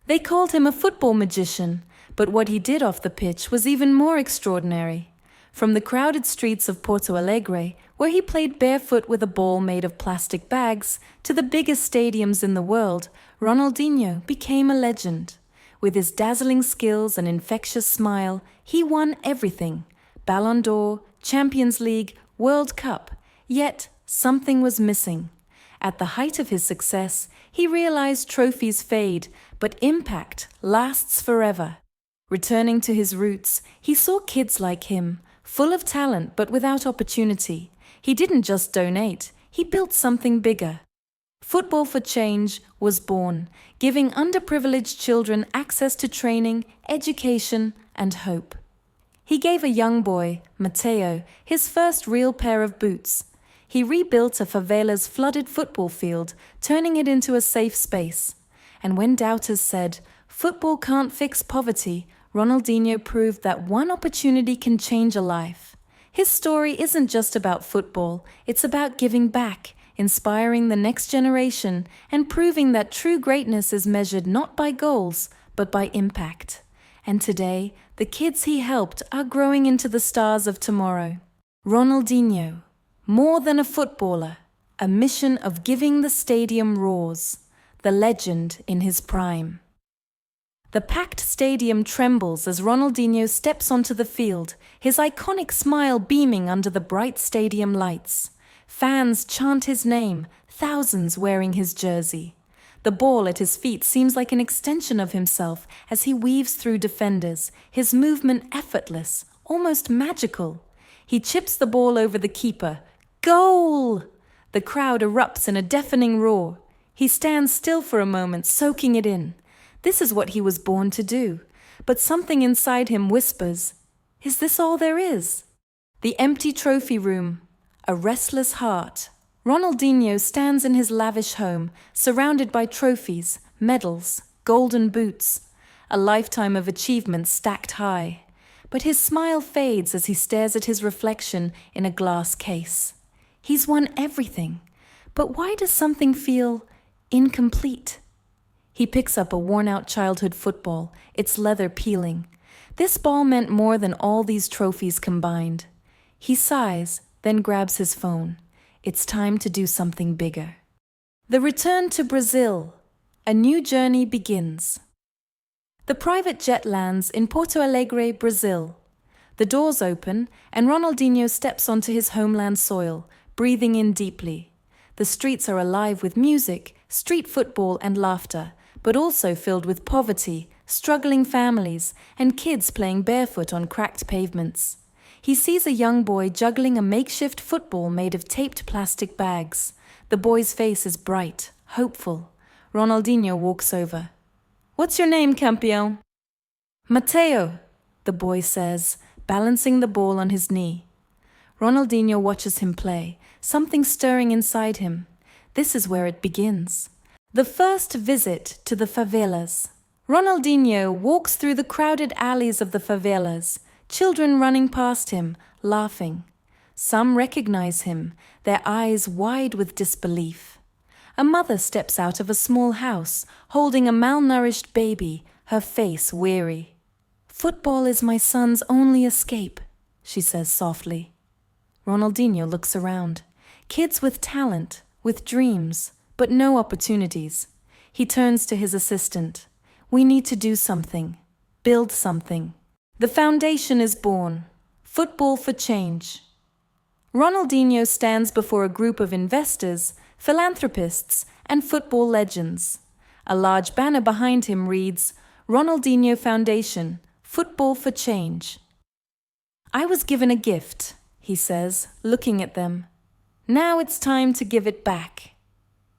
They called him a football magician, but what he did off the pitch was even more extraordinary. From the crowded streets of Porto Alegre, where he played barefoot with a ball made of plastic bags, to the biggest stadiums in the world, Ronaldinho became a legend. With his dazzling skills and infectious smile, he won everything: Ballon d'Or, Champions League, World Cup. Yet, something was missing. At the height of his success, he realized trophies fade, but impact lasts forever. Returning to his roots, he saw kids like him, full of talent but without opportunity. He didn't just donate, he built something bigger. Football for Change was born, giving underprivileged children access to training, education, and hope. He gave a young boy, Mateo, his first real pair of boots. He rebuilt a favela's flooded football field, turning it into a safe space. And when doubters said, "Football can't fix poverty," Ronaldinho proved that one opportunity can change a life. His story isn't just about football, it's about giving back, inspiring the next generation, and proving that true greatness is measured not by goals, but by impact. And today, the kids he helped are growing into the stars of tomorrow. Ronaldinho, more than a footballer, a mission of giving the stadium roars, the legend in his prime. The packed stadium trembles as Ronaldinho steps onto the field, his iconic smile beaming under the bright stadium lights. Fans chant his name, thousands wearing his jersey. The ball at his feet seems like an extension of himself as he weaves through defenders, his movement effortless, almost magical. He chips the ball over the keeper. Goal! The crowd erupts in a deafening roar. He stands still for a moment, soaking it in. This is what he was born to do. But something inside him whispers, "Is this all there is?" The empty trophy room, a restless heart. Ronaldinho stands in his lavish home, surrounded by trophies, medals, golden boots, a lifetime of achievements stacked high. But his smile fades as he stares at his reflection in a glass case. He's won everything, but why does something feel incomplete? He picks up a worn-out childhood football, its leather peeling. This ball meant more than all these trophies combined. He sighs, then grabs his phone. It's time to do something bigger. The return to Brazil. A new journey begins. The private jet lands in Porto Alegre, Brazil. The doors open, and Ronaldinho steps onto his homeland soil, breathing in deeply. The streets are alive with music, street football, and laughter, but also filled with poverty, struggling families, and kids playing barefoot on cracked pavements. He sees a young boy juggling a makeshift football made of taped plastic bags. The boy's face is bright, hopeful. Ronaldinho walks over. "What's your name, campeão?" "Mateo," the boy says, balancing the ball on his knee. Ronaldinho watches him play, something stirring inside him. This is where it begins. The first visit to the favelas. Ronaldinho walks through the crowded alleys of the favelas, children running past him, laughing. Some recognize him, their eyes wide with disbelief. A mother steps out of a small house, holding a malnourished baby, her face weary. "Football is my son's only escape," she says softly. Ronaldinho looks around. Kids with talent, with dreams, but no opportunities. He turns to his assistant. "We need to do something. Build something." The foundation is born. Football for Change. Ronaldinho stands before a group of investors, philanthropists, and football legends. A large banner behind him reads, "Ronaldinho Foundation, Football for Change." "I was given a gift," he says, looking at them. "Now it's time to give it back."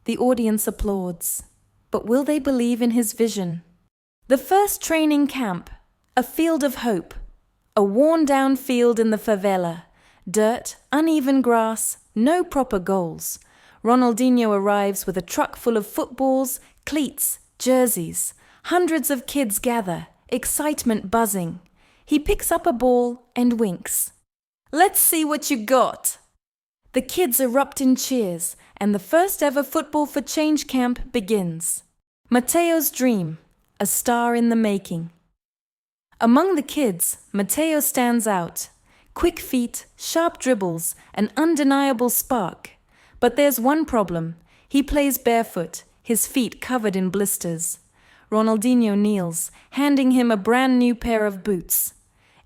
The audience applauds. But will they believe in his vision? The first training camp, a field of hope. A worn-down field in the favela. Dirt, uneven grass, no proper goals. Ronaldinho arrives with a truck full of footballs, cleats, jerseys. Hundreds of kids gather, excitement buzzing. He picks up a ball and winks. "Let's see what you got." The kids erupt in cheers, and the first ever Football for Change camp begins. Mateo's dream, a star in the making. Among the kids, Matteo stands out. Quick feet, sharp dribbles, an undeniable spark. But there's one problem. He plays barefoot, his feet covered in blisters. Ronaldinho kneels, handing him a brand new pair of boots.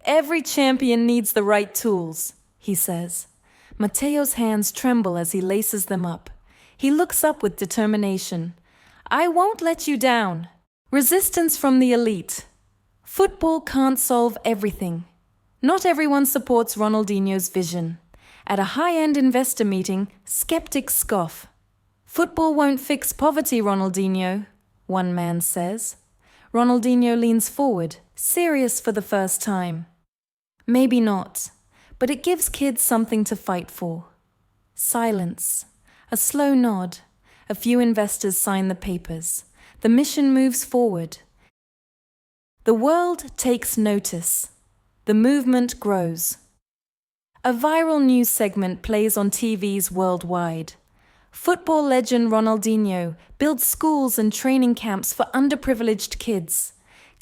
"Every champion needs the right tools," he says. Matteo's hands tremble as he laces them up. He looks up with determination. "I won't let you down." Resistance from the elite. Football can't solve everything. Not everyone supports Ronaldinho's vision. At a high-end investor meeting, skeptics scoff. "Football won't fix poverty, Ronaldinho," one man says. Ronaldinho leans forward, serious for the first time. "Maybe not, but it gives kids something to fight for." Silence. A slow nod. A few investors sign the papers. The mission moves forward. The world takes notice. The movement grows. A viral news segment plays on TVs worldwide. Football legend Ronaldinho builds schools and training camps for underprivileged kids.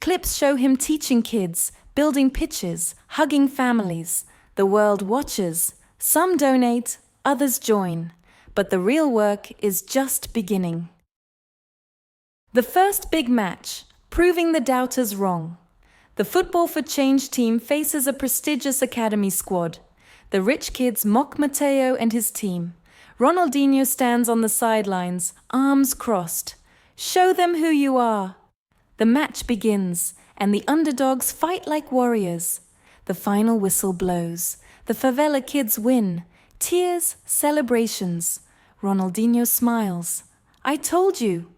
Clips show him teaching kids, building pitches, hugging families. The world watches. Some donate, others join. But the real work is just beginning. The first big match, proving the doubters wrong. The Football for Change team faces a prestigious academy squad. The rich kids mock Matteo and his team. Ronaldinho stands on the sidelines, arms crossed. "Show them who you are." The match begins, and the underdogs fight like warriors. The final whistle blows. The favela kids win. Tears, celebrations. Ronaldinho smiles. "I told you."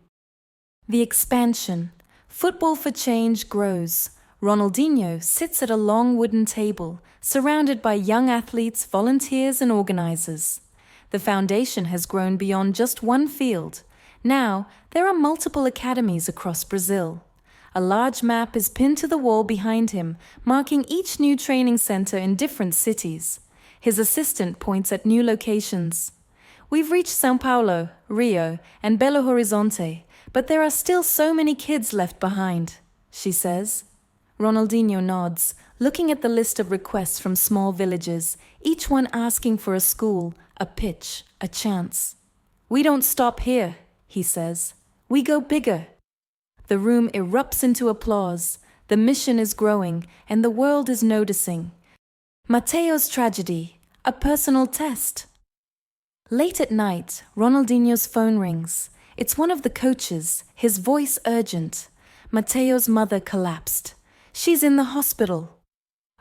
The expansion. Football for Change grows. Ronaldinho sits at a long wooden table, surrounded by young athletes, volunteers, and organizers. The foundation has grown beyond just one field. Now, there are multiple academies across Brazil. A large map is pinned to the wall behind him, marking each new training center in different cities. His assistant points at new locations. "We've reached São Paulo, Rio, and Belo Horizonte, but there are still so many kids left behind," she says. Ronaldinho nods, looking at the list of requests from small villages, each one asking for a school, a pitch, a chance. "We don't stop here," he says. "We go bigger." The room erupts into applause. The mission is growing, and the world is noticing. Matteo's tragedy, a personal test. Late at night, Ronaldinho's phone rings. It's one of the coaches, his voice urgent. Matteo's mother collapsed. She's in the hospital.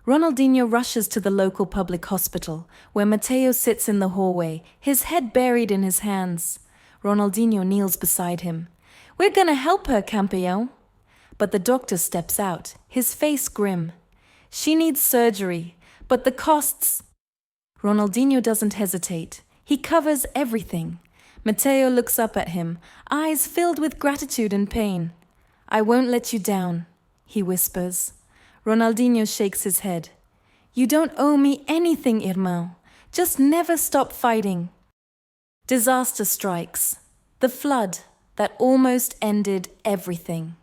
Ronaldinho rushes to the local public hospital, where Matteo sits in the hallway, his head buried in his hands. Ronaldinho kneels beside him. "We're gonna help her, campeão." But the doctor steps out, his face grim. "She needs surgery, but the costs..." Ronaldinho doesn't hesitate. He covers everything. Matteo looks up at him, eyes filled with gratitude and pain. "I won't let you down," he whispers. Ronaldinho shakes his head. "You don't owe me anything, irmão. Just never stop fighting." Disaster strikes. The flood that almost ended everything.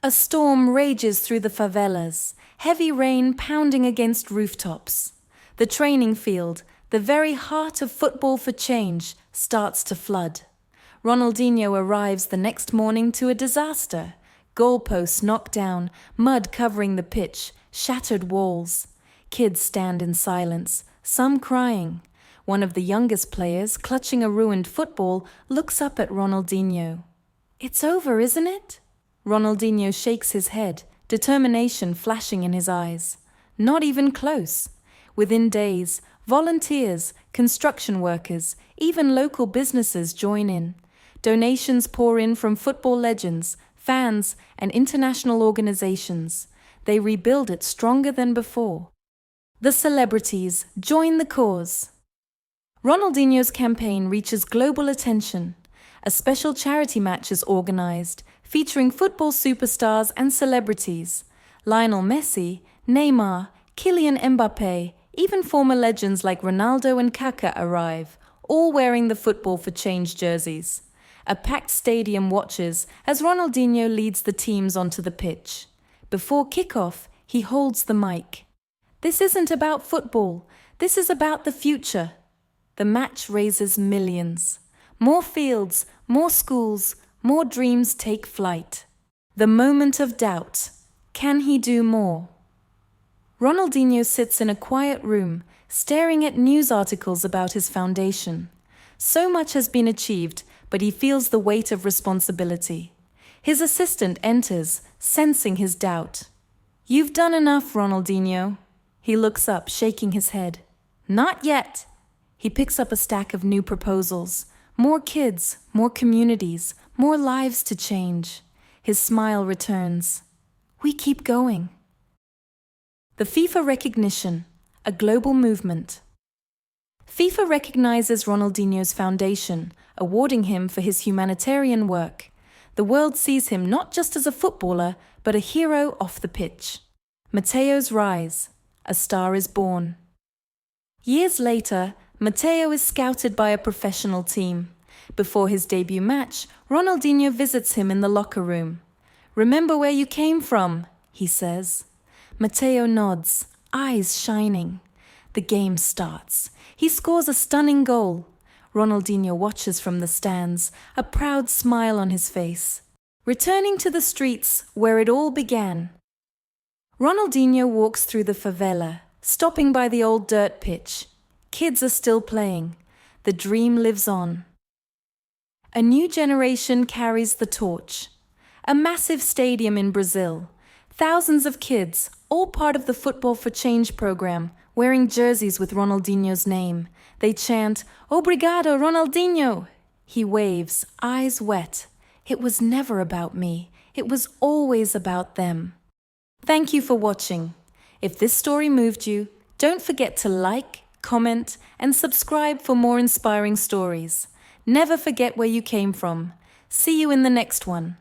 A storm rages through the favelas, heavy rain pounding against rooftops. The training field, the very heart of Football for Change, starts to flood. Ronaldinho arrives the next morning to a disaster. Goalposts knocked down, mud covering the pitch, shattered walls. Kids stand in silence, some crying. One of the youngest players, clutching a ruined football, looks up at Ronaldinho. "It's over, isn't it?" Ronaldinho shakes his head, determination flashing in his eyes. Not even close. Within days, volunteers, construction workers, even local businesses join in. Donations pour in from football legends, fans, and international organizations. They rebuild it stronger than before. The celebrities join the cause. Ronaldinho's campaign reaches global attention. A special charity match is organized, featuring football superstars and celebrities. Lionel Messi, Neymar, Kylian Mbappé, even former legends like Ronaldo and Kaká arrive, all wearing the Football for Change jerseys. A packed stadium watches as Ronaldinho leads the teams onto the pitch. Before kickoff, he holds the mic. "This isn't about football. This is about the future." The match raises millions. More fields, more schools, more dreams take flight. The moment of doubt. Can he do more? Ronaldinho sits in a quiet room, staring at news articles about his foundation. So much has been achieved, but he feels the weight of responsibility. His assistant enters, sensing his doubt. "You've done enough, Ronaldinho." He looks up, shaking his head. "Not yet." He picks up a stack of new proposals. More kids, more communities, more lives to change. His smile returns. "We keep going." The FIFA recognition, a global movement. FIFA recognizes Ronaldinho's foundation, awarding him for his humanitarian work. The world sees him not just as a footballer, but a hero off the pitch. Mateo's rise. A star is born. Years later, Mateo is scouted by a professional team. Before his debut match, Ronaldinho visits him in the locker room. "Remember where you came from," he says. Mateo nods, eyes shining. The game starts. He scores a stunning goal. Ronaldinho watches from the stands, a proud smile on his face. Returning to the streets where it all began. Ronaldinho walks through the favela, stopping by the old dirt pitch. Kids are still playing. The dream lives on. A new generation carries the torch. A massive stadium in Brazil. Thousands of kids, all part of the Football for Change program, wearing jerseys with Ronaldinho's name. They chant, "Obrigado, Ronaldinho!" He waves, eyes wet. It was never about me. It was always about them. Thank you for watching. If this story moved you, don't forget to like, comment, and subscribe for more inspiring stories. Never forget where you came from. See you in the next one.